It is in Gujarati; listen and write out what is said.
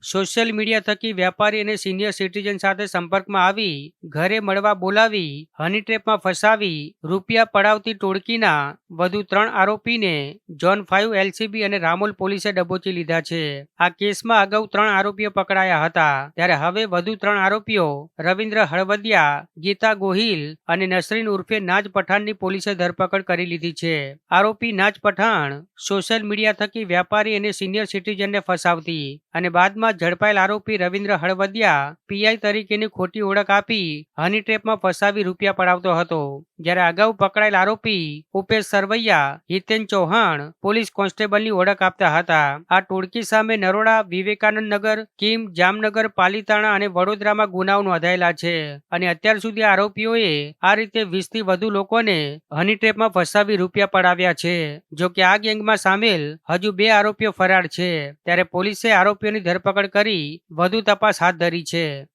સોશિયલ મીડિયા થકી વેપારી અને સિનિયર સિટીઝન સાથે સંપર્કમાં આવી ઘરે મળવા બોલાવી હની ટ્રેપમાં ફસાવી રૂપિયા પડાવતી ટોળકીના વધુ 3 આરોપીને ઝોન 5 એલસીબી અને રામોલ પોલીસે દબોચી લીધા છે। આ કેસમાં અગાઉ 3 આરોપીઓ પકડાયા હતા, ત્યારે હવે વધુ 3 આરોપીઓ રવિન્દ્ર હળવદિયા, ગીતા ગોહિલ અને નસરીન ઉર્ફે નાજ પઠાણની પોલીસે ધરપકડ કરી લીધી છે। આરોપી નાજ પઠાણ સોશિયલ મીડિયા થકી વેપારી અને સિનિયર સિટીઝનને ફસાવતી અને બાદમાં ઝડપાયેલ આરોપી રવિન્દ્ર હળવદિયા પીઆઈ તરીકેની ખોટી ઓળખ આપી હની ટ્રેપમાં ફસાવી રૂપિયા પડાવતો હતો, જ્યારે અગાઉ પકડાયેલ આરોપી ઉપેશ સરવૈયા, હિતેન ચૌહાણ પોલીસ કોન્સ્ટેબલની ઓળખ આપતા હતા। આ ટોળકી સામે નરોડા, વિવેકાનંદ નગર, કીમ, જામનગર, પાલીતાણા અને વડોદરામાં ગુનાઓ નોંધાયેલા છે અને અત્યાર સુધી આરોપીઓએ આ રીતે 20 થી વધુ લોકોને હની ટ્રેપમાં ફસાવી રૂપિયા પડાવ્યા છે। જો કે આ ગેંગમાં સામેલ હજુ 2 આરોપીઓ ફરાર છે, ત્યારે પોલીસે આરોપીઓની ધરપકડ કરી વધુ તપાસ હાથ ધરી છે।